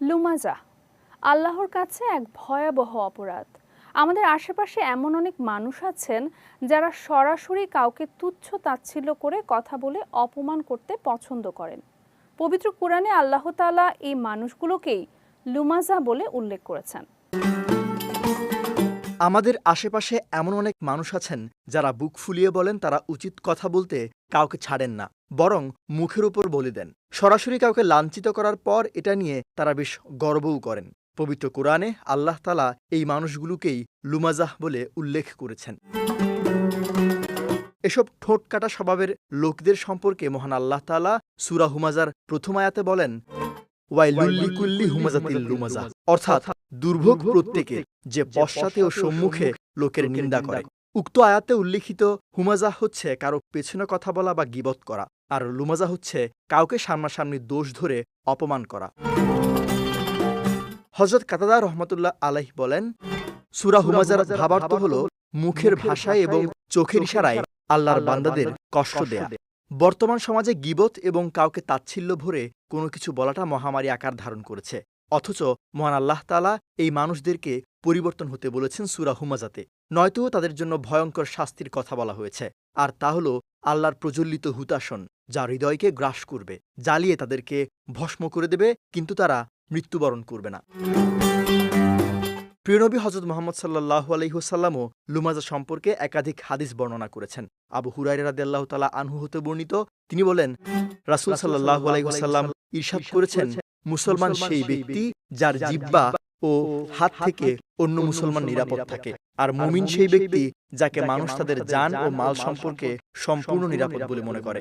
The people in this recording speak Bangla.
লুমাজা আল্লাহর কাছে এক ভয়াবহ অপরাধ। আমাদের আশেপাশে এমন অনেক মানুষ আছেন যারা সরাসরি কাউকে তুচ্ছ তাচ্ছিল্য করে কথা বলে অপমান করতে পছন্দ করেন। পবিত্র কোরআনে আল্লাহ তাআলা এই মানুষগুলোকেই লুমাজা বলে উল্লেখ করেছেন। আমাদের আশেপাশে এমন অনেক মানুষ আছেন যারা বুক ফুলিয়ে বলেন তারা উচিত কথা বলতে কাউকে ছাড়েন না, বরং মুখের উপর বলে দেন। সরাসরি কাউকে লাঞ্ছিত করার পর এটা নিয়ে তারা বেশ গর্বও করেন। পবিত্র কোরআনে আল্লাহ তাআলা এই মানুষগুলোকেই লুমাজাহ বলে উল্লেখ করেছেন। এসব ঠোঁট কাটা স্বভাবের লোকদের সম্পর্কে মহান আল্লাহ তাআলা সূরা হুমাজার প্রথম আয়াতে বলেন, ওয়াইলুল্লিকুল্লি হুমাজাতিল লুমাজাহ, অর্থাৎ দুর্ভোগ প্রত্যেকের যে পশ্চাতে ও সম্মুখে লোকের নিন্দা করে। উক্ত আয়াতে উল্লিখিত হুমাজাহ হচ্ছে কারো পেছনে কথা বলা বা গীবত করা, আর লুমাজা হচ্ছে কাউকে সামনাসামনি দোষ ধরে অপমান করা। হযরত কাতাদা রহমাতুল্লাহ আলাইহি বলেন, সূরা হুমাজার ভাবার্থ হল মুখের ভাষায় এবং চোখের ইশারায় আল্লাহর বান্দাদের কষ্ট দেয়া। বর্তমান সমাজে গীবত এবং কাউকে তাচ্ছিল্য ভরে কোনো কিছু বলাটা মহামারী আকার ধারণ করেছে, অথচ মহান আল্লাহ তাআলা এই মানুষদেরকে পরিবর্তন হতে বলেছেন সূরা হুমাজাতে। নয়তো তাদের জন্য ভয়ঙ্কর শাস্তির কথা বলা হয়েছে, আর তা হল আল্লাহর প্রজ্বলিত হুতাশন, যা হৃদয়কে গ্রাস করবে, জ্বালিয়ে তাদেরকে ভস্ম করে দেবে, কিন্তু তারা মৃত্যুবরণ করবে না। প্রিয়নবী হযরত মুহাম্মদ সাল্লাল্লাহু আলাইহি ওয়াসাল্লামও লুমাজা সম্পর্কে একাধিক হাদিস বর্ণনা করেছেন। আবু হুরায়রা রাদিয়াল্লাহু তাআলা আনহু হতে বর্ণিত, তিনি বলেন, রাসূল সাল্লাল্লাহু আলাইহি ওয়াসাল্লাম ইরশাদ করেছেন, মুসলমান সেই ব্যক্তি যার জিহ্বা ও হাত থেকে অন্য মুসলমান নিরাপদ থাকে, আর মুমিন সেই ব্যক্তি যাকে মানুষ তাদের জান ও মাল সম্পর্কে সম্পূর্ণ নিরাপদ বলে মনে করে।